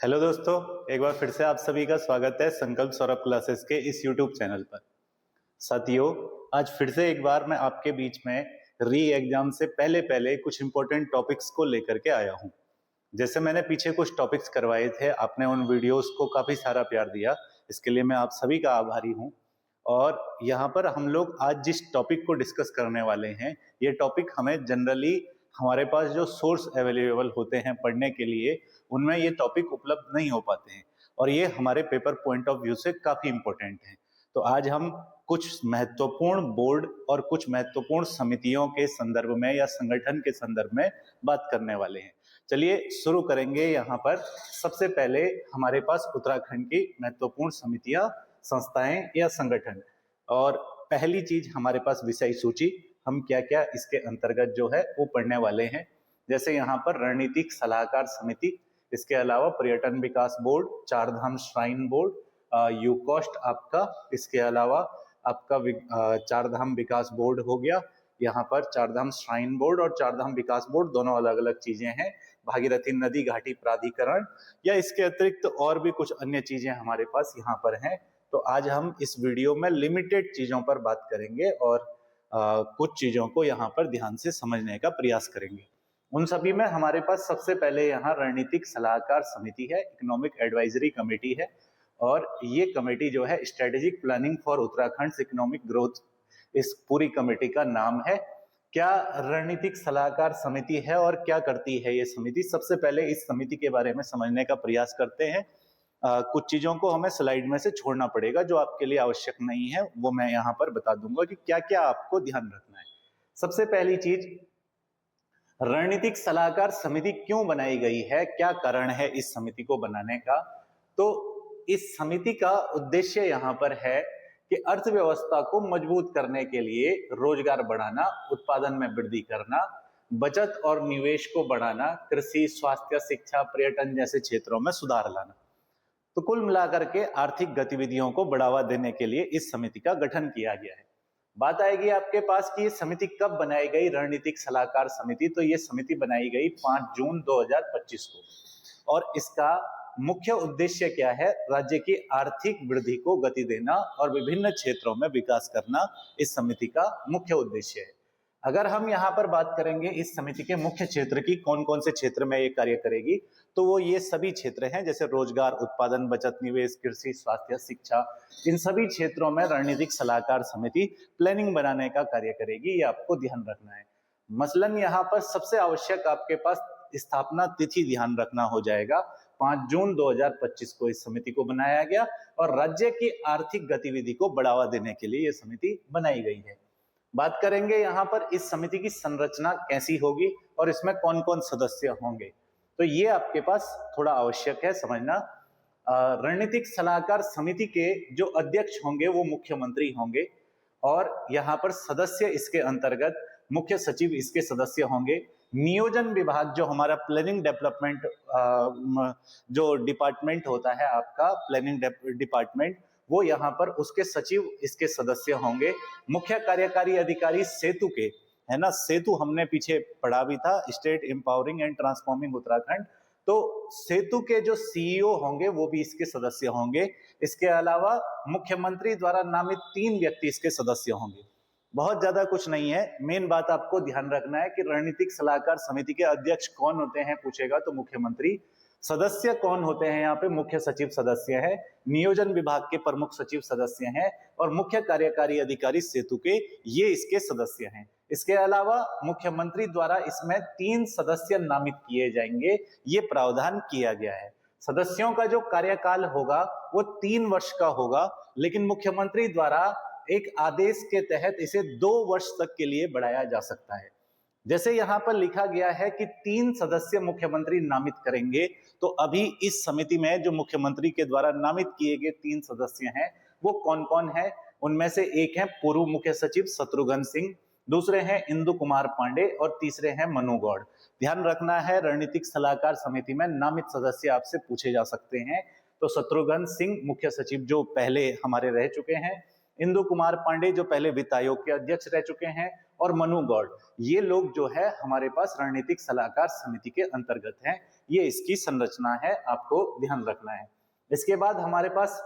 Hello दोस्तों, एक बार फिर से आप सभी का स्वागत है संकल्प सौरभ क्लासेस के इस यूट्यूब चैनल पर। साथियों, आज फिर से एक बार मैं आपके बीच में री एग्जाम से पहले पहले कुछ इंपॉर्टेंट टॉपिक्स को लेकर के आया हूं। जैसे मैंने पीछे कुछ टॉपिक्स करवाए थे, आपने उन वीडियोस को काफी सारा प्यार दिया, इसके लिए मैं आप सभी का आभारी हूं। और यहाँ पर हम लोग आज जिस टॉपिक को डिस्कस करने वाले हैं, ये टॉपिक हमें जनरली हमारे पास जो सोर्स अवेलेबल होते हैं पढ़ने के लिए, उनमें ये टॉपिक उपलब्ध नहीं हो पाते हैं और ये हमारे पेपर पॉइंट ऑफ व्यू से काफी इंपॉर्टेंट है। तो आज हम कुछ महत्वपूर्ण बोर्ड और कुछ महत्वपूर्ण समितियों के संदर्भ में या संगठन के संदर्भ में बात करने वाले हैं। चलिए शुरू करेंगे। यहाँ पर सबसे पहले हमारे पास उत्तराखंड की महत्वपूर्ण समितियां, संस्थाएं या संगठन। और पहली चीज हमारे पास विषय सूची, हम क्या क्या इसके अंतर्गत जो है वो पढ़ने वाले हैं। जैसे यहाँ पर रणनीतिक सलाहकार समिति, इसके अलावा पर्यटन विकास board, Chardham shrine board, UCOST आपका, इसके अलावा आपका चारधाम विकास बोर्ड हो गया। यहाँ पर चारधाम श्राइन बोर्ड और चारधाम विकास बोर्ड दोनों अलग अलग चीजें हैं। भागीरथी नदी घाटी प्राधिकरण या इसके अतिरिक्त और भी कुछ अन्य चीजें हमारे पास यहाँ पर हैं। तो आज हम इस वीडियो में लिमिटेड चीजों पर बात करेंगे और कुछ चीजों को यहाँ पर ध्यान से समझने का प्रयास करेंगे। उन सभी में हमारे पास सबसे पहले यहाँ रणनीतिक सलाहकार समिति है, इकोनॉमिक एडवाइजरी कमेटी है। और ये कमेटी जो है strategic planning for Uttarakhand economic growth, इस पूरी कमेटी का नाम है। क्या रणनीतिक सलाहकार समिति है और क्या करती है ये समिति, सबसे पहले इस समिति के बारे में समझने का प्रयास करते हैं। कुछ चीजों को हमें स्लाइड में से छोड़ना पड़ेगा जो आपके लिए आवश्यक नहीं है, वो मैं यहाँ पर बता दूंगा कि क्या क्या आपको ध्यान रखना है। सबसे पहली चीज, रणनीतिक सलाहकार समिति क्यों बनाई गई है, क्या कारण है इस समिति को बनाने का। तो इस समिति का उद्देश्य यहाँ पर है कि अर्थव्यवस्था को मजबूत करने के लिए रोजगार बढ़ाना, उत्पादन में वृद्धि करना, बचत और निवेश को बढ़ाना, कृषि, स्वास्थ्य, शिक्षा, पर्यटन जैसे क्षेत्रों में सुधार लाना। तो कुल मिलाकर के आर्थिक गतिविधियों को बढ़ावा देने के लिए इस समिति का गठन किया गया है। बात आएगी आपके पास कि ये समिति कब बनाई गई, रणनीतिक सलाहकार समिति। तो ये समिति बनाई गई 5 जून 2025 को और इसका मुख्य उद्देश्य क्या है, राज्य की आर्थिक वृद्धि को गति देना और विभिन्न क्षेत्रों में विकास करना इस समिति का मुख्य उद्देश्य है। अगर हम यहाँ पर बात करेंगे इस समिति के मुख्य क्षेत्र की, कौन कौन से क्षेत्र में ये कार्य करेगी, तो वो ये सभी क्षेत्र हैं, जैसे रोजगार, उत्पादन, बचत, निवेश, कृषि, स्वास्थ्य, शिक्षा। इन सभी क्षेत्रों में रणनीतिक सलाहकार समिति प्लानिंग बनाने का कार्य करेगी, ये आपको ध्यान रखना है। मसलन यहाँ पर सबसे आवश्यक आपके पास स्थापना तिथि ध्यान रखना हो जाएगा। 5 जून 2025 को इस समिति को बनाया गया और राज्य की आर्थिक गतिविधि को बढ़ावा देने के लिए यह समिति बनाई गई है। बात करेंगे यहाँ पर इस समिति की संरचना कैसी होगी और इसमें कौन कौन सदस्य होंगे। तो ये आपके पास थोड़ा आवश्यक है समझना। रणनीतिक सलाहकार समिति के जो अध्यक्ष होंगे वो मुख्यमंत्री होंगे और यहाँ पर सदस्य इसके अंतर्गत मुख्य सचिव इसके सदस्य होंगे। नियोजन विभाग जो हमारा प्लानिंग डेवलपमेंट जो डिपार्टमेंट होता है आपका, प्लानिंग डिपार्टमेंट, वो यहाँ पर उसके सचिव इसके सदस्य होंगे। मुख्य कार्यकारी अधिकारी सेतु के, है ना, सेतु हमने पीछे पढ़ा भी था, state empowering and transforming Uttarakhand. तो सेतु के जो सीईओ होंगे वो भी इसके सदस्य होंगे। इसके अलावा मुख्यमंत्री द्वारा नामित 3 व्यक्ति इसके सदस्य होंगे। बहुत ज्यादा कुछ नहीं है, मेन बात आपको ध्यान रखना है कि रणनीतिक सलाहकार समिति के अध्यक्ष कौन होते हैं पूछेगा तो मुख्यमंत्री। सदस्य कौन होते हैं यहाँ पे, मुख्य सचिव सदस्य है, नियोजन विभाग के प्रमुख सचिव सदस्य हैं और मुख्य कार्यकारी अधिकारी सेतु के ये इसके सदस्य हैं। इसके अलावा मुख्यमंत्री द्वारा इसमें 3 सदस्य नामित किए जाएंगे, ये प्रावधान किया गया है। सदस्यों का जो कार्यकाल होगा वो 3 वर्ष का होगा, लेकिन मुख्यमंत्री द्वारा एक आदेश के तहत इसे 2 वर्ष तक के लिए बढ़ाया जा सकता है। जैसे यहाँ पर लिखा गया है कि 3 सदस्य मुख्यमंत्री नामित करेंगे, तो अभी इस समिति में जो मुख्यमंत्री के द्वारा नामित किए गए 3 सदस्य हैं वो कौन कौन है। उनमें से एक है पूर्व मुख्य सचिव शत्रुघ्न सिंह, दूसरे हैं इंदु कुमार पांडे और तीसरे हैं मनु गौड़। ध्यान रखना है, रणनीतिक सलाहकार समिति में नामित सदस्य आपसे पूछे जा सकते हैं। तो शत्रुघ्न सिंह मुख्य सचिव जो पहले हमारे रह चुके हैं, इंदु कुमार पांडे जो पहले वित्त आयोग के अध्यक्ष रह चुके हैं, और मनु गौड़, ये लोग जो है हमारे पास रणनीतिक सलाहकार समिति के अंतर्गत हैं। ये इसकी संरचना है, आपको ध्यान रखना है। इसके बाद हमारे पास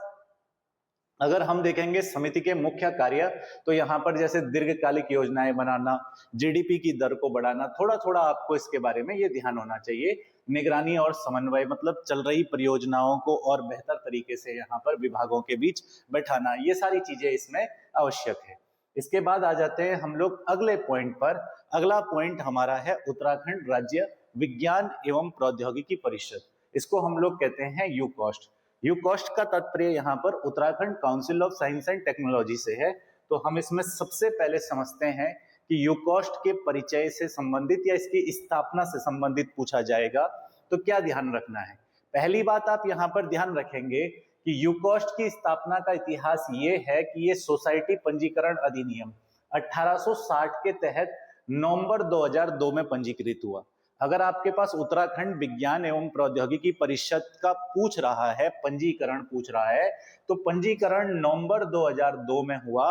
अगर हम देखेंगे समिति के मुख्य कार्य, तो यहाँ पर जैसे दीर्घकालिक योजनाएं बनाना, जीडीपी की दर को बढ़ाना, थोड़ा थोड़ा आपको इसके बारे में ये ध्यान होना चाहिए। निगरानी और समन्वय, मतलब चल रही परियोजनाओं को और बेहतर तरीके से यहाँ पर विभागों के बीच बैठाना, ये सारी चीजें इसमें आवश्यक है। इसके बाद आ जाते हैं हम लोग अगले पॉइंट पर। अगला पॉइंट हमारा है उत्तराखंड राज्य विज्ञान एवं प्रौद्योगिकी परिषद। इसको हम लोग कहते हैं यूकॉस्ट। यूकॉस्ट का तात्पर्य यहाँ पर Uttarakhand council of science and technology से है। तो हम इसमें सबसे पहले समझते हैं कि यूकॉस्ट के परिचय से संबंधित या इसकी स्थापना से संबंधित पूछा जाएगा तो क्या ध्यान रखना है। पहली बात आप यहाँ पर ध्यान रखेंगे कि यूकॉस्ट की स्थापना का इतिहास ये है कि ये सोसाइटी पंजीकरण अधिनियम 1860 के तहत नवंबर 2002 में पंजीकृत हुआ। अगर आपके पास उत्तराखंड विज्ञान एवं प्रौद्योगिकी परिषद का पूछ रहा है, पंजीकरण पूछ रहा है, तो पंजीकरण नवंबर 2002 में हुआ।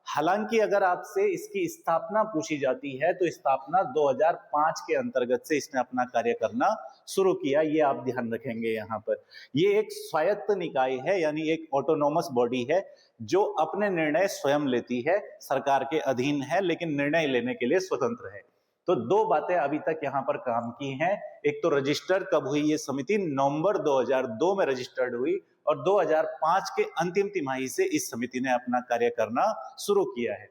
हालांकि अगर आपसे इसकी स्थापना पूछी जाती है तो स्थापना 2005 के अंतर्गत से इसने अपना कार्य करना शुरू किया, ये आप ध्यान रखेंगे। यहाँ पर ये एक स्वायत्त निकाय है, यानी एक ऑटोनोमस बॉडी है जो अपने निर्णय स्वयं लेती है, सरकार के अधीन है लेकिन निर्णय लेने के लिए स्वतंत्र है। तो दो बातें अभी तक यहाँ पर काम की हैं। एक तो रजिस्टर कब हुई ये समिति, नवंबर 2002 में रजिस्टर्ड हुई, और 2005 के अंतिम तिमाही से इस समिति ने अपना कार्य करना शुरू किया है।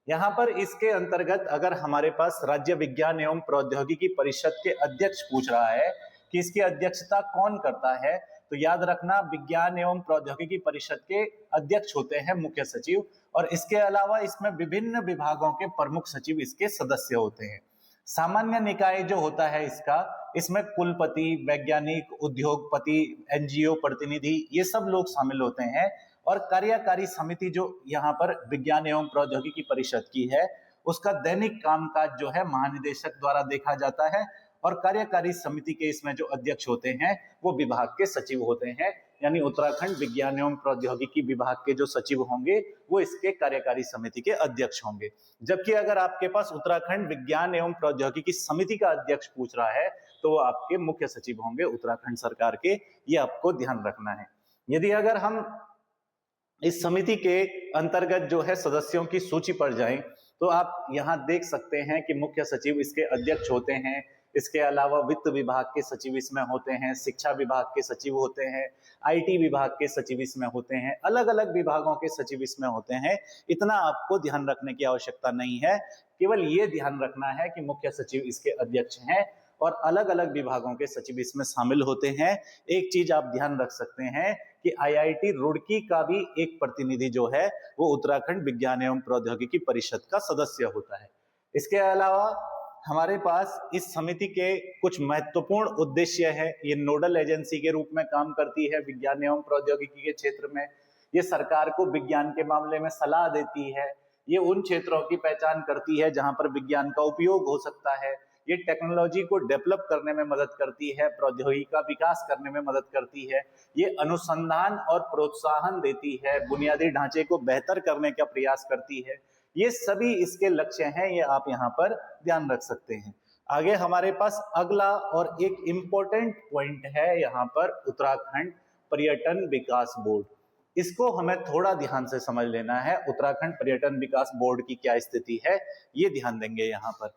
यहाँ पर इसके अंतर्गत अगर हमारे पास राज्य विज्ञान एवं प्रौद्योगिकी परिषद के अध्यक्ष पूछ रहा है कि इसकी अध्यक्षता कौन करता है, तो याद रखना विज्ञान एवं प्रौद्योगिकी परिषद के अध्यक्ष होते हैं मुख्य सचिव, और इसके अलावा इसमें विभिन्न विभागों के प्रमुख सचिव इसके सदस्य होते हैं। सामान्य निकाय जो होता है इसमें कुलपति, वैज्ञानिक, उद्योगपति, एनजीओ प्रतिनिधि, ये सब लोग शामिल होते हैं। और कार्यकारी समिति जो यहाँ पर विज्ञान एवं प्रौद्योगिकी परिषद की है, उसका दैनिक कामकाज जो है महानिदेशक द्वारा देखा जाता है, और कार्यकारी समिति के इसमें जो अध्यक्ष होते हैं वो विभाग के सचिव होते हैं, यानी उत्तराखंड विज्ञान एवं प्रौद्योगिकी विभाग के जो सचिव होंगे वो इसके कार्यकारी समिति के अध्यक्ष होंगे। जबकि अगर आपके पास उत्तराखंड विज्ञान एवं प्रौद्योगिकी समिति का अध्यक्ष पूछ रहा है तो वो आपके मुख्य सचिव होंगे उत्तराखंड सरकार के, ये आपको ध्यान रखना है। यदि अगर हम इस समिति के अंतर्गत जो है सदस्यों की सूची पर जाएं तो आप यहाँ देख सकते हैं कि मुख्य सचिव इसके अध्यक्ष होते हैं। इसके अलावा वित्त विभाग के सचिव इसमें होते हैं, शिक्षा विभाग के सचिव होते हैं, आईटी विभाग के सचिव इसमें होते हैं, अलग अलग विभागों के सचिव इसमें होते हैं। इतना आपको ध्यान रखने की आवश्यकता नहीं है, केवल ये ध्यान रखना है कि मुख्य सचिव इसके अध्यक्ष हैं और अलग अलग विभागों के सचिव इसमें शामिल होते हैं। एक चीज आप ध्यान रख सकते हैं कि आईआईटी रुड़की का भी एक प्रतिनिधि जो है वो उत्तराखंड विज्ञान एवं प्रौद्योगिकी परिषद का सदस्य होता है। इसके अलावा हमारे पास इस समिति के कुछ महत्वपूर्ण उद्देश्य है। ये नोडल एजेंसी के रूप में काम करती है विज्ञान एवं प्रौद्योगिकी के क्षेत्र में। ये सरकार को विज्ञान के मामले में सलाह देती है। ये उन क्षेत्रों की पहचान करती है जहां पर विज्ञान का उपयोग हो सकता है। ये टेक्नोलॉजी को डेवलप करने में मदद करती है, प्रौद्योगिकी का विकास करने में मदद करती है। ये अनुसंधान और प्रोत्साहन देती है, बुनियादी ढांचे को बेहतर करने का प्रयास करती है। ये सभी इसके लक्ष्य हैं, ये आप यहाँ पर ध्यान रख सकते हैं। आगे हमारे पास अगला और एक इम्पोर्टेंट पॉइंट है यहाँ पर उत्तराखंड पर्यटन विकास बोर्ड। इसको हमें थोड़ा ध्यान से समझ लेना है। उत्तराखंड पर्यटन विकास बोर्ड की क्या स्थिति है ये ध्यान देंगे। यहाँ पर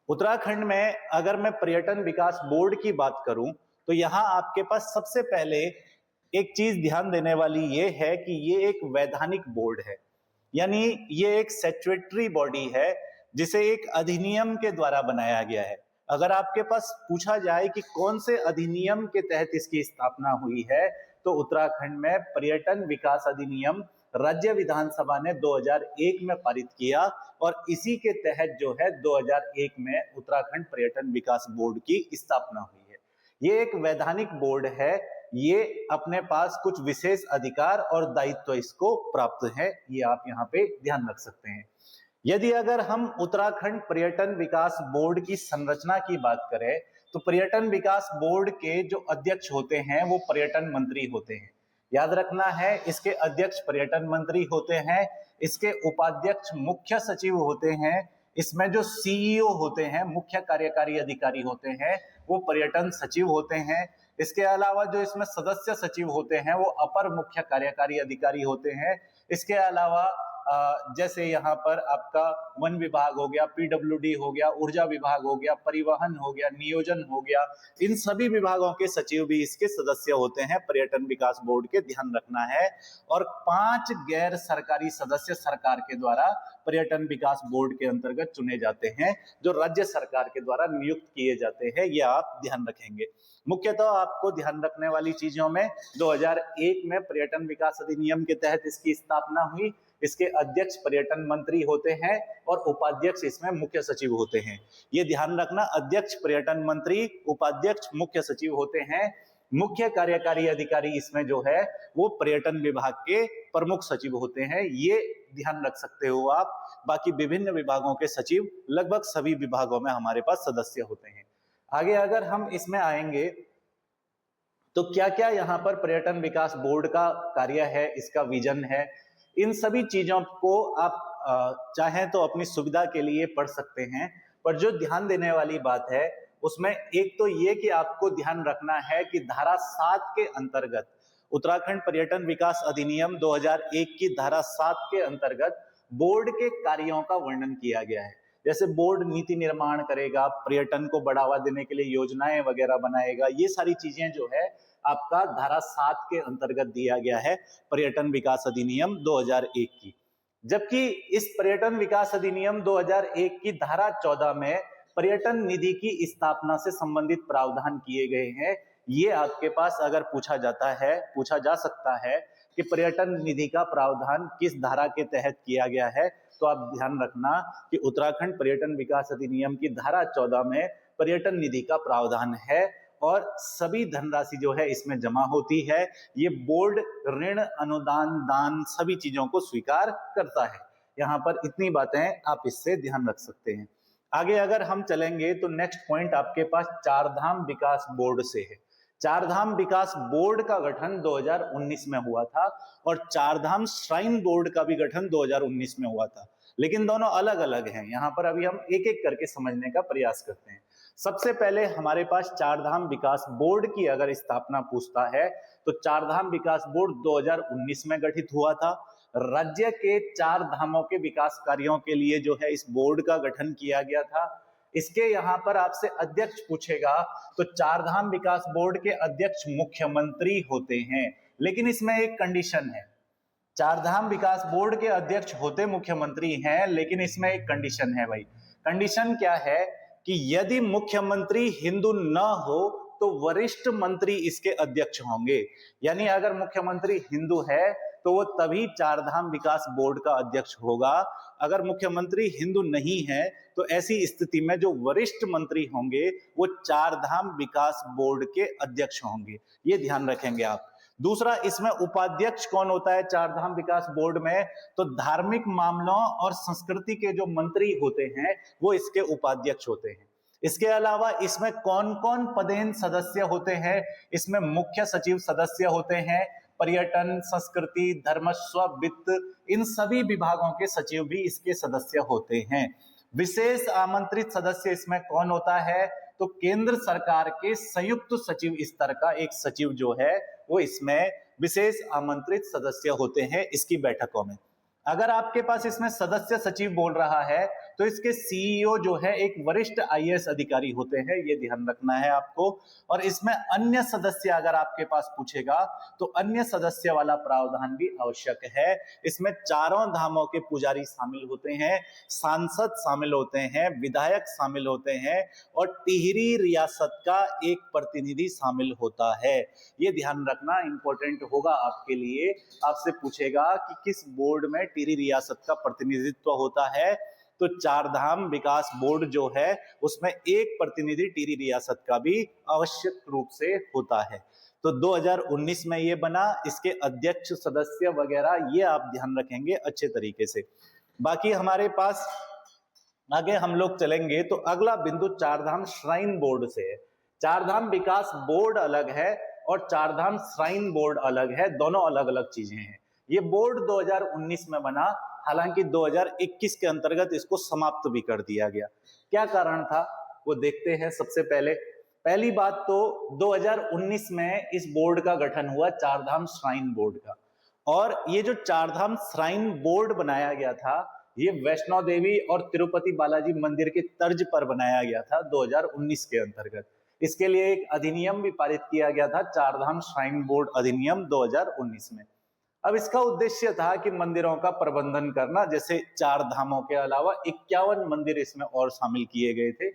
उत्तराखंड में अगर मैं पर्यटन विकास बोर्ड की बात करूं तो यहाँ आपके पास सबसे पहले एक चीज ध्यान देने वाली ये है कि ये एक वैधानिक बोर्ड है, यानी ये एक स्टैट्यूटरी बॉडी है जिसे एक अधिनियम के द्वारा बनाया गया है। अगर आपके पास पूछा जाए कि कौन से अधिनियम के तहत इसकी स्थापना हुई है तो उत्तराखंड में पर्यटन विकास अधिनियम राज्य विधानसभा ने 2001 में पारित किया, और इसी के तहत जो है 2001 में उत्तराखंड पर्यटन विकास बोर्ड की स्थापना हुई है। ये एक वैधानिक बोर्ड है, ये अपने पास कुछ विशेष अधिकार और दायित्व इसको प्राप्त है, ये आप यहाँ पे ध्यान रख सकते हैं। यदि अगर हम उत्तराखंड पर्यटन विकास बोर्ड की संरचना की बात करें तो पर्यटन विकास बोर्ड के जो अध्यक्ष होते हैं वो पर्यटन मंत्री होते हैं। याद रखना है, इसके अध्यक्ष पर्यटन मंत्री होते हैं, इसके उपाध्यक्ष मुख्य सचिव होते हैं, इसमें जो सीईओ होते हैं, मुख्य कार्यकारी अधिकारी होते हैं, वो पर्यटन सचिव होते हैं। इसके अलावा जो इसमें सदस्य सचिव होते हैं वो अपर मुख्य कार्यकारी अधिकारी होते हैं। इसके अलावा जैसे यहाँ पर आपका वन विभाग हो गया, पीडब्ल्यूडी हो गया, ऊर्जा विभाग हो गया, परिवहन हो गया, नियोजन हो गया, इन सभी विभागों के सचिव भी इसके सदस्य होते हैं। पर्यटन विकास बोर्ड के ध्यान रखना है। और 5 गैर सरकारी सदस्य सरकार के द्वारा पर्यटन विकास बोर्ड के अंतर्गत चुने जाते हैं, जो राज्य सरकार के द्वारा नियुक्त किए जाते हैं। ये आप ध्यान रखेंगे। मुख्यतः आपको ध्यान रखने वाली चीजों में 2001 में पर्यटन विकास अधिनियम के तहत इसकी स्थापना हुई। इसके अध्यक्ष पर्यटन मंत्री होते हैं और उपाध्यक्ष इसमें मुख्य सचिव होते हैं। ये ध्यान रखना, अध्यक्ष पर्यटन मंत्री, उपाध्यक्ष मुख्य सचिव होते हैं। मुख्य कार्यकारी अधिकारी इसमें जो है वो पर्यटन विभाग के प्रमुख सचिव होते हैं। ये ध्यान रख सकते हो आप। बाकी विभिन्न विभागों के सचिव लगभग सभी विभागों में हमारे पास सदस्य होते हैं। आगे अगर हम इसमें आएंगे तो क्या क्या यहाँ पर पर्यटन विकास बोर्ड का कार्य है, इसका विजन है, इन सभी चीजों को आप चाहें तो अपनी सुविधा के लिए पढ़ सकते हैं। पर जो ध्यान देने वाली बात है उसमें एक तो ये कि आपको ध्यान रखना है कि धारा 7 के अंतर्गत, उत्तराखंड पर्यटन विकास अधिनियम 2001 की धारा 7 के अंतर्गत बोर्ड के कार्यों का वर्णन किया गया है। जैसे बोर्ड नीति निर्माण करेगा, पर्यटन को बढ़ावा देने के लिए योजनाएं वगैरह बनाएगा, ये सारी चीजें जो है आपका धारा 7 के अंतर्गत दिया गया है पर्यटन विकास अधिनियम 2001 की। जबकि इस पर्यटन विकास अधिनियम 2001 की धारा 14 में पर्यटन निधि की स्थापना से संबंधित प्रावधान किए गए हैं। ये आपके पास अगर पूछा जा सकता है कि पर्यटन निधि का प्रावधान किस धारा के तहत किया गया है, तो आप ध्यान रखना कि उत्तराखंड पर्यटन विकास अधिनियम की धारा 14 में पर्यटन निधि का प्रावधान है और सभी धनराशि जो है इसमें जमा होती है। ये बोर्ड ऋण, अनुदान, दान सभी चीजों को स्वीकार करता है। यहाँ पर इतनी बातें आप इससे ध्यान रख सकते हैं। आगे अगर हम चलेंगे तो नेक्स्ट पॉइंट आपके पास चारधाम विकास बोर्ड से है। चारधाम विकास बोर्ड का गठन 2019 में हुआ था और चारधाम श्राइन बोर्ड का भी गठन 2019 में हुआ था, लेकिन दोनों अलग अलग हैं। यहाँ पर अभी हम एक एक करके समझने का प्रयास करते हैं। सबसे पहले हमारे पास चारधाम विकास बोर्ड की अगर स्थापना पूछता है तो चारधाम विकास बोर्ड 2019 में गठित हुआ था। राज्य के 4 धामों के विकास कार्यों के लिए जो है इस बोर्ड का गठन किया गया था। इसके यहाँ पर आपसे अध्यक्ष पूछेगा तो चारधाम विकास बोर्ड के अध्यक्ष मुख्यमंत्री होते हैं, लेकिन इसमें एक कंडीशन है। चारधाम विकास बोर्ड के अध्यक्ष होते मुख्यमंत्री हैं, लेकिन इसमें एक कंडीशन है भाई। कंडीशन क्या है कि यदि मुख्यमंत्री हिंदू न हो तो वरिष्ठ मंत्री इसके अध्यक्ष होंगे। यानी अगर मुख्यमंत्री हिंदू है तो वो तभी चारधाम विकास बोर्ड का अध्यक्ष होगा। अगर मुख्यमंत्री हिंदू नहीं है तो ऐसी स्थिति में जो वरिष्ठ मंत्री होंगे वो चारधाम विकास बोर्ड के अध्यक्ष होंगे। ये ध्यान रखेंगे आप। दूसरा, इसमें उपाध्यक्ष कौन होता है चारधाम विकास बोर्ड में? तो धार्मिक मामलों और संस्कृति के जो मंत्री होते हैं वो इसके उपाध्यक्ष होते हैं। इसके अलावा इसमें कौन कौन पदेन सदस्य होते हैं? इसमें मुख्य सचिव सदस्य होते हैं, पर्यटन, संस्कृति, धर्मस्व, वित्त, इन सभी विभागों के सचिव भी इसके सदस्य होते हैं। विशेष आमंत्रित सदस्य इसमें कौन होता है? तो केंद्र सरकार के संयुक्त सचिव स्तर का एक सचिव जो है वो इसमें विशेष आमंत्रित सदस्य होते हैं इसकी बैठकों में। अगर आपके पास इसमें सदस्य सचिव बोल रहा है तो इसके सीईओ जो है एक वरिष्ठ आईएएस अधिकारी होते हैं, ये ध्यान रखना है आपको। और इसमें अन्य सदस्य अगर आपके पास पूछेगा तो अन्य सदस्य वाला प्रावधान भी आवश्यक है। इसमें चारों धामों के पुजारी शामिल होते हैं, सांसद शामिल होते हैं, विधायक शामिल होते हैं और टिहरी रियासत का एक प्रतिनिधि शामिल होता है। ये ध्यान रखना, इंपॉर्टेंट होगा आपके लिए। आपसे पूछेगा कि किस बोर्ड में टिहरी रियासत का प्रतिनिधित्व होता है, तो चारधाम विकास बोर्ड जो है उसमें एक प्रतिनिधि टिहरी रियासत का भी आवश्यक रूप से होता है। तो 2019 में ये बना। इसके अध्यक्ष, सदस्य वगैरह ये आप ध्यान रखेंगे अच्छे तरीके से। बाकी हमारे पास आगे हम लोग चलेंगे तो अगला बिंदु चारधाम श्राइन बोर्ड से है। चारधाम विकास बोर्ड अलग है और चारधाम श्राइन बोर्ड अलग है, दोनों अलग अलग चीजें हैं। ये बोर्ड 2019 में बना, हालांकि 2021 के अंतर्गत इसको समाप्त भी कर दिया गया। क्या कारण था वो देखते हैं। सबसे पहले पहली बात तो 2019 में इस बोर्ड का गठन हुआ, चारधाम श्राइन बोर्ड का। और ये जो चारधाम श्राइन बोर्ड बनाया गया था, ये वैष्णो देवी और तिरुपति बालाजी मंदिर के तर्ज पर बनाया गया था 2019 के अंतर्गत। इसके लिए एक अधिनियम भी पारित किया गया था, चारधाम श्राइन बोर्ड अधिनियम 2019 में। अब इसका उद्देश्य था कि मंदिरों का प्रबंधन करना, जैसे चार धामों के अलावा 51 मंदिर इसमें और शामिल किए गए थे।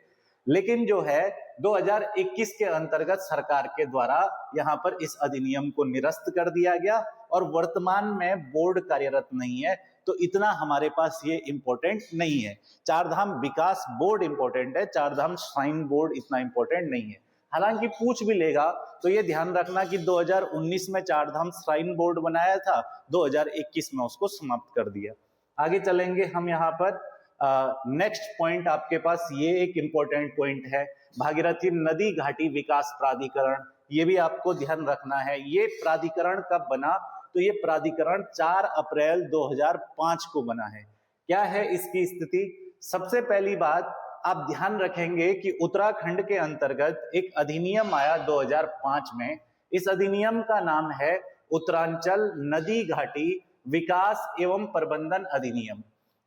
लेकिन जो है 2021 के अंतर्गत सरकार के द्वारा यहाँ पर इस अधिनियम को निरस्त कर दिया गया और वर्तमान में बोर्ड कार्यरत नहीं है, तो इतना हमारे पास ये इंपॉर्टेंट नहीं है। चारधाम विकास बोर्ड इंपॉर्टेंट है, चारधाम श्राइन बोर्ड इतना इंपॉर्टेंट नहीं है। हालांकि पूछ भी लेगा तो ये ध्यान रखना कि 2019 में चारधाम श्राइन बोर्ड बनाया था, 2021 में उसको समाप्त कर दिया। आगे चलेंगे हम यहाँ पर। नेक्स्ट पॉइंट आपके पास ये एक इंपॉर्टेंट पॉइंट है, भागीरथी नदी घाटी विकास प्राधिकरण। ये भी आपको ध्यान रखना है। ये प्राधिकरण कब बना? तो ये प्राधिकरण 4 अप्रैल 2005 को बना है। क्या है इसकी स्थिति? सबसे पहली बात आप ध्यान रखेंगे कि उत्तराखंड के अंतर्गत एक अधिनियम आया 2005 में। इस अधिनियम का नाम है उत्तरांचल नदी घाटी विकास एवं प्रबंधन अधिनियम।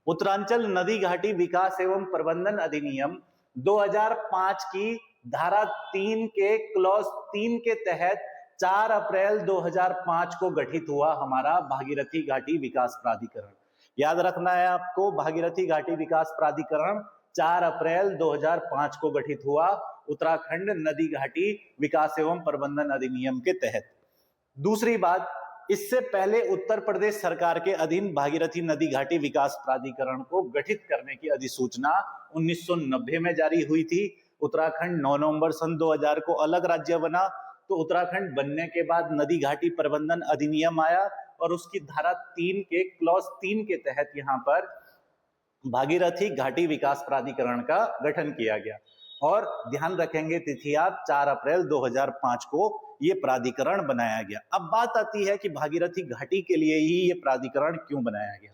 उत्तरांचल नदी घाटी विकास एवं प्रबंधन अधिनियम 2005 की धारा 3 के क्लॉज 3 के तहत 4 अप्रैल 2005 को गठित हुआ हमारा भागीरथी घाटी विकास प्राधिकरण। याद रखना है आपको, भागीरथी घाटी विकास प्राधिकरण 4 अप्रैल 2005 को गठित हुआ उत्तराखंड नदी घाटी विकास एवं प्रबंधन अधिनियम के तहत। दूसरी बात, इससे पहले उत्तर प्रदेश सरकार के अधीन भागीरथी नदी घाटी विकास प्राधिकरण को गठित करने की अधिसूचना 1990 में जारी हुई थी। उत्तराखंड 9 नवंबर सन 2000 को अलग राज्य बना, तो उत्तराखंड बनने के बाद नदी घाटी प्रबंधन अधिनियम आया और उसकी धारा 3 के क्लॉज 3 के तहत यहाँ पर भागीरथी घाटी विकास प्राधिकरण का गठन किया गया। और ध्यान रखेंगे तिथि आप, 4 अप्रैल 2005 को ये प्राधिकरण बनाया गया। अब बात आती है कि भागीरथी घाटी के लिए ही ये प्राधिकरण क्यों बनाया गया।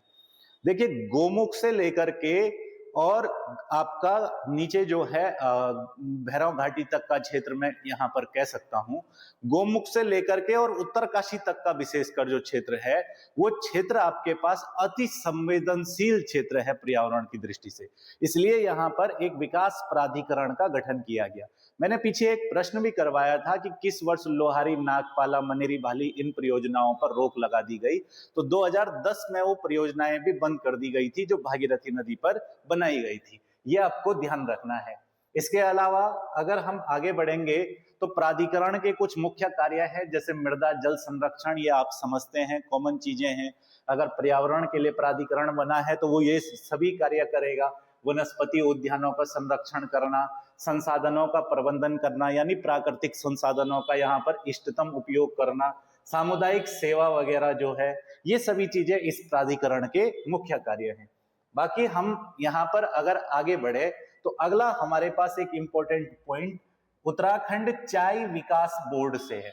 देखिए, गोमुख से लेकर के और आपका नीचे जो है भैरव घाटी तक का क्षेत्र में यहाँ पर कह सकता हूँ, गोमुख से लेकर के और उत्तरकाशी तक का विशेषकर जो क्षेत्र है, वो क्षेत्र आपके पास अति संवेदनशील क्षेत्र है पर्यावरण की दृष्टि से। इसलिए यहाँ पर एक विकास प्राधिकरण का गठन किया गया। मैंने पीछे एक प्रश्न भी करवाया था कि किस वर्ष लोहारी, नागपाला, मनेरी भाली इन परियोजनाओं पर रोक लगा दी गई, तो 2010 में वो परियोजनाएं भी बंद कर दी गई थी जो भागीरथी नदी पर बनाई गई थी। ये आपको ध्यान रखना है। इसके अलावा अगर हम आगे बढ़ेंगे तो प्राधिकरण के कुछ मुख्य कार्य है, जैसे मृदा जल संरक्षण, ये आप समझते हैं, कॉमन चीजें हैं। अगर पर्यावरण के लिए प्राधिकरण बना है तो वो ये सभी कार्य करेगा। वनस्पति उद्यानों का संरक्षण करना, संसाधनों का प्रबंधन करना, यानी प्राकृतिक संसाधनों का यहाँ पर इष्टतम उपयोग करना, सामुदायिक सेवा वगैरह जो है, ये सभी चीजें इस प्राधिकरण के मुख्य कार्य हैं। बाकी हम यहाँ पर अगर आगे बढ़े तो अगला हमारे पास एक इंपॉर्टेंट पॉइंट उत्तराखंड चाय विकास बोर्ड से है।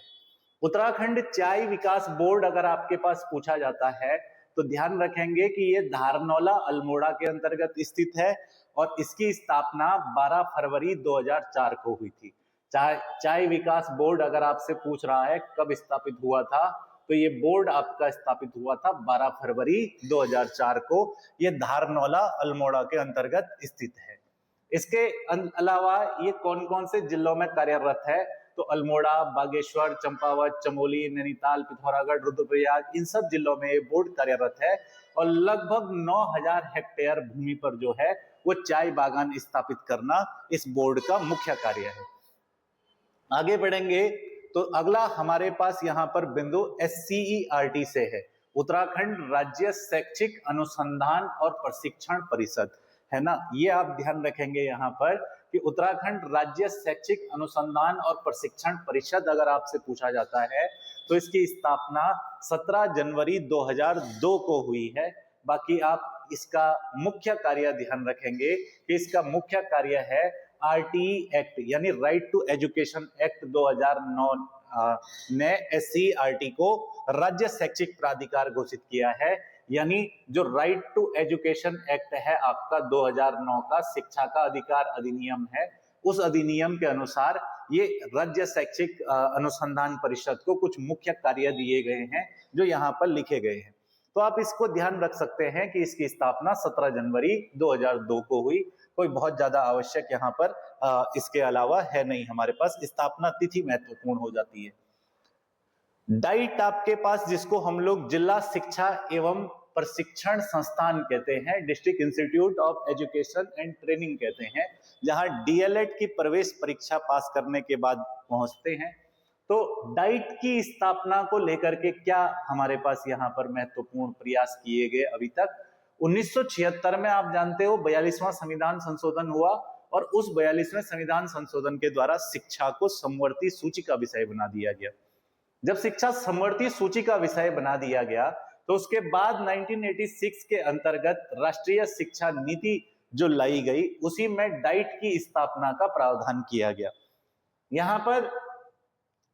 उत्तराखंड चाय विकास बोर्ड अगर आपके पास पूछा जाता है तो ध्यान रखेंगे कि ये धारनौला अल्मोड़ा के अंतर्गत स्थित है और इसकी स्थापना 12 फरवरी 2004 को हुई थी। चाय विकास बोर्ड अगर आपसे पूछ रहा है कब स्थापित हुआ था, तो ये बोर्ड आपका स्थापित हुआ था 12 फरवरी 2004 को। ये धारनौला अल्मोड़ा के अंतर्गत स्थित है। इसके अलावा ये कौन कौन से जिलों में कार्यरत है, तो अल्मोड़ा, बागेश्वर, चंपावत, चमोली, नैनीताल, पिथौरागढ़, रुद्रप्रयाग, इन सब जिलों में ये बोर्ड कार्यरत है और लगभग 9000 हेक्टेयर भूमि पर जो है वो चाय बागान स्थापित करना इस बोर्ड का मुख्य कार्य है। आगे बढ़ेंगे तो अगला हमारे पास यहाँ पर बिंदु SCERT से है, उत्तराखंड राज्य शैक्षिक अनुसंधान और प्रशिक्षण परिषद, है ना। ये आप ध्यान रखेंगे यहाँ पर कि उत्तराखंड राज्य शैक्षिक अनुसंधान और प्रशिक्षण परिषद अगर आपसे पूछा जाता है तो इसकी स्थापना 17 जनवरी 2002 को हुई है। बाकी आप इसका मुख्य कार्य ध्यान रखेंगे कि इसका मुख्य कार्य है RTE एक्ट, यानी राइट टू एजुकेशन एक्ट 2009 ने SCERT को राज्य शैक्षिक प्राधिकार घोषित किया है। यानी जो राइट टू एजुकेशन एक्ट है आपका 2009 का शिक्षा का अधिकार अधिनियम है, उस अधिनियम के अनुसार ये राज्य शैक्षिक अनुसंधान परिषद को कुछ मुख्य कार्य दिए गए हैं जो यहाँ पर लिखे गए हैं। तो आप इसको ध्यान रख सकते हैं कि इसकी स्थापना 17 जनवरी 2002 को हुई। कोई बहुत ज्यादा आवश्यक यहाँ पर इसके अलावा है नहीं, हमारे पास स्थापना तिथि महत्वपूर्ण हो जाती है। डाइट आपके पास, जिसको हम लोग जिला शिक्षा एवं प्रशिक्षण संस्थान कहते हैं, district institute of education and training कहते हैं, जहां डीएलएड की प्रवेश परीक्षा पास करने के बाद पहुंचते हैं। तो डाइट की स्थापना को लेकर के क्या हमारे पास यहाँ पर महत्वपूर्ण प्रयास किए गए अभी तक। 1976 में आप जानते हो 42वां संविधान संशोधन हुआ और उस 42वें संविधान संशोधन के द्वारा शिक्षा को समवर्ती सूची का विषय बना दिया गया। जब शिक्षा समवर्ती सूची का विषय बना दिया गया तो उसके बाद 1986 के अंतर्गत राष्ट्रीय शिक्षा नीति जो लाई गई, उसी में डाइट की स्थापना का प्रावधान किया गया। यहाँ पर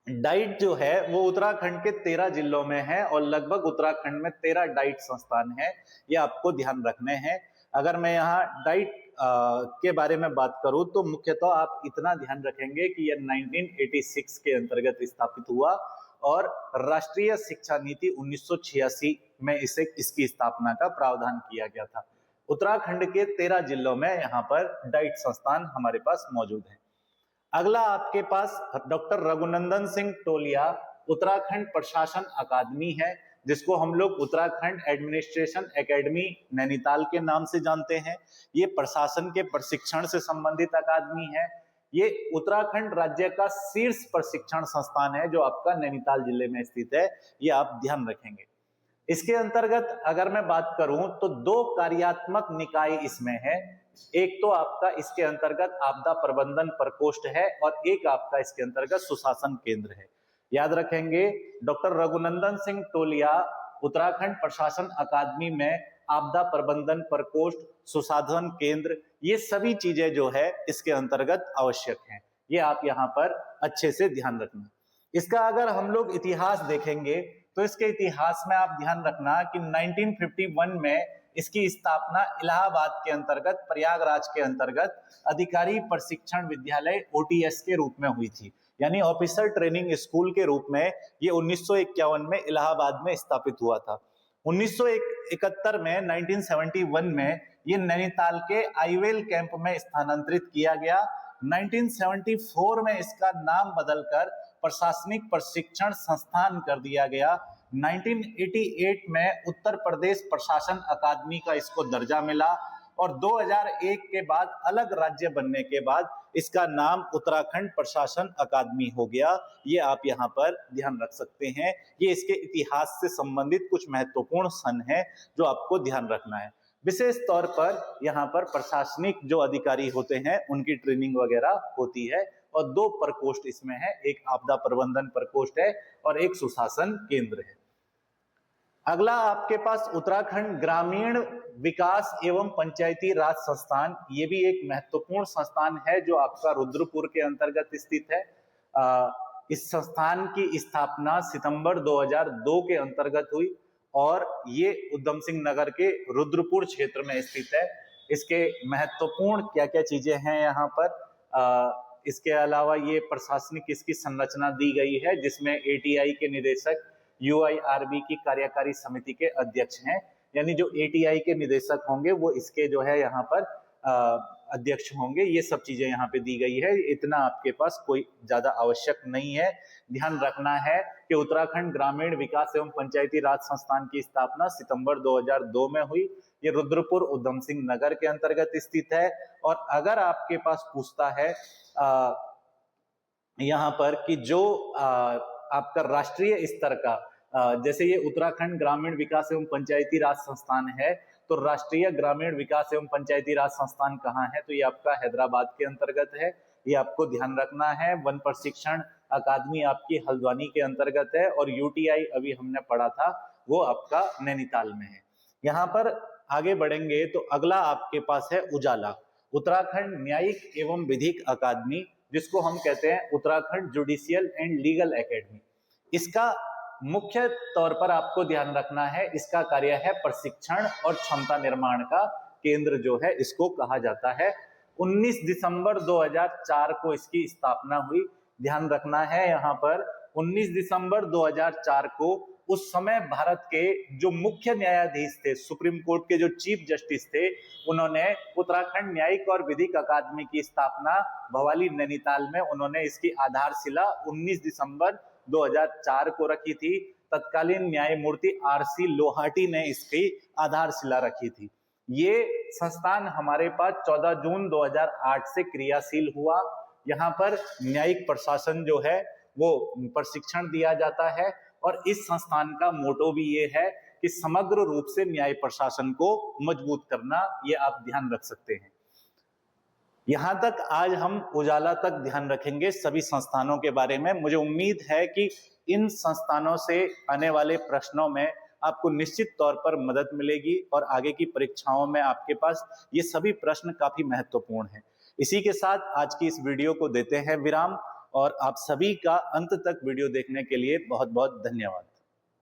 डाइट जो है वो उत्तराखंड के 13 जिलों में है और लगभग उत्तराखंड में 13 डाइट संस्थान है, ये आपको ध्यान रखने हैं। अगर मैं यहाँ डाइट के बारे में बात करूं तो मुख्यतः आप इतना ध्यान रखेंगे कि यह 1986 के अंतर्गत स्थापित हुआ और राष्ट्रीय शिक्षा नीति 1986 में इसकी स्थापना का प्रावधान किया गया था। उत्तराखंड के 13 जिलों में यहाँ पर डाइट संस्थान हमारे पास मौजूद है। अगला आपके पास डॉक्टर रघुनंदन सिंह टोलिया उत्तराखंड प्रशासन अकादमी है, जिसको हम लोग उत्तराखंड एडमिनिस्ट्रेशन एकेडमी नैनीताल के नाम से जानते हैं। ये प्रशासन के प्रशिक्षण से संबंधित अकादमी है। ये उत्तराखंड राज्य का शीर्ष प्रशिक्षण संस्थान है जो आपका नैनीताल जिले में स्थित है, ये आप ध्यान रखेंगे। इसके अंतर्गत अगर मैं बात करूं तो 2 कार्यात्मक निकाय इसमें है। एक तो आपका इसके अंतर्गत आपदा प्रबंधन प्रकोष्ठ है और एक आपका इसके अंतर्गत सुशासन केंद्र है। याद रखेंगे, डॉक्टर रघुनंदन सिंह टोलिया उत्तराखंड प्रशासन अकादमी में आपदा प्रबंधन प्रकोष्ठ, सुशासन केंद्र, ये सभी चीजें जो है इसके अंतर्गत आवश्यक हैं। ये आप यहाँ पर अच्छे से ध्यान रखना। इसका अगर हम लोग इतिहास देखेंगे तो इसके इतिहास में आप ध्यान रखना कि 1951 में इसकी स्थापना इलाहाबाद के अंतर्गत, प्रयागराज के अंतर्गत अधिकारी प्रशिक्षण विद्यालय OTS के रूप में हुई थी, यानी ऑफिसर ट्रेनिंग स्कूल के रूप में ये 1951 में इलाहाबाद में स्थापित हुआ था। 1971 में 1971 में ये नैनीताल के आईवेल कैंप में स्थानांतरित किया गया। 1974 में इसका नाम बदलकर प्रशासनिक प्रशिक्षण संस्थान कर दिया गया। 1988 में उत्तर प्रदेश प्रशासन अकादमी का इसको दर्जा मिला और 2001 के बाद अलग राज्य बनने के बाद इसका नाम उत्तराखंड प्रशासन अकादमी हो गया। ये आप यहाँ पर ध्यान रख सकते हैं। ये इसके इतिहास से संबंधित कुछ महत्वपूर्ण सन है जो आपको ध्यान रखना है। विशेष तौर पर यहाँ पर प्रशासनिक जो अधिकारी होते हैं उनकी ट्रेनिंग वगैरह होती है और 2 प्रकोष्ठ इसमें है, एक आपदा प्रबंधन प्रकोष्ठ है और एक सुशासन केंद्र है। अगला आपके पास उत्तराखंड ग्रामीण विकास एवं पंचायती राज संस्थान, ये भी एक महत्वपूर्ण संस्थान है जो आपका रुद्रपुर के अंतर्गत स्थित है। इस संस्थान की स्थापना सितंबर 2002 के अंतर्गत हुई और ये उधम सिंह नगर के रुद्रपुर क्षेत्र में स्थित है। इसके महत्वपूर्ण क्या क्या चीजें हैं यहाँ पर, इसके अलावा ये प्रशासनिक इसकी संरचना दी गई है जिसमें ATI के निदेशक UIRB की कार्यकारी समिति के अध्यक्ष हैं, यानी जो ATI के निदेशक होंगे वो इसके जो है यहाँ पर अध्यक्ष होंगे। ये सब चीजें यहाँ पे दी गई है, इतना आपके पास कोई ज्यादा आवश्यक नहीं है। ध्यान रखना है कि उत्तराखंड ग्रामीण विकास एवं पंचायती राज संस्थान की स्थापना सितंबर 2002 में हुई। ये रुद्रपुर उधम सिंह नगर के अंतर्गत स्थित है। और अगर आपके पास पूछता है यहाँ पर कि जो आपका राष्ट्रीय स्तर का, जैसे ये उत्तराखंड ग्रामीण विकास एवं पंचायती राज संस्थान है, तो राष्ट्रीय ग्रामीण विकास एवं पंचायती राज संस्थान कहाँ है, तो ये आपका हैदराबाद के अंतर्गत है। ये आपको ध्यान रखना है। वन प्रशिक्षण अकादमी आपकी हल्द्वानी के अंतर्गत है और UTI अभी हमने पढ़ा था वो आपका नैनीताल में है। यहाँ पर आगे बढ़ेंगे तो अगला आपके पास है उजाला, उत्तराखंड न्यायिक एवं विधिक अकादमी, जिसको हम कहते हैं Uttarakhand judicial and legal academy. इसका मुख्य तौर पर आपको ध्यान रखना है, इसका कार्य है प्रशिक्षण और क्षमता निर्माण का केंद्र जो है इसको कहा जाता है। 19 दिसंबर 2004 को इसकी स्थापना हुई। ध्यान रखना है यहाँ पर 19 दिसंबर 2004 को उस समय भारत के जो मुख्य न्यायाधीश थे, सुप्रीम कोर्ट के जो चीफ जस्टिस थे, उन्होंने उत्तराखंड न्यायिक और विधिक अकादमी की स्थापना भवाली नैनीताल में उन्होंने इसकी आधारशिला 19 दिसंबर 2004 को रखी थी। तत्कालीन न्यायमूर्ति आरसी लोहाटी ने इसकी आधारशिला रखी थी। ये संस्थान हमारे पास 14 जून 2008 से क्रियाशील हुआ। यहाँ पर न्यायिक प्रशासन जो है वो प्रशिक्षण दिया जाता है और इस संस्थान का मोटो भी ये है कि समग्र रूप से न्याय प्रशासन को मजबूत करना, ये आप ध्यान रख सकते हैं। यहां तक आज हम उजाला तक ध्यान रखेंगे सभी संस्थानों के बारे में। मुझे उम्मीद है कि इन संस्थानों से आने वाले प्रश्नों में आपको निश्चित तौर पर मदद मिलेगी और आगे की परीक्षाओं में आपके पास ये सभी प्रश्न काफी महत्वपूर्ण हैं। इसी के साथ आज की इस वीडियो को देते हैं विराम और आप सभी का अंत तक वीडियो देखने के लिए बहुत बहुत धन्यवाद।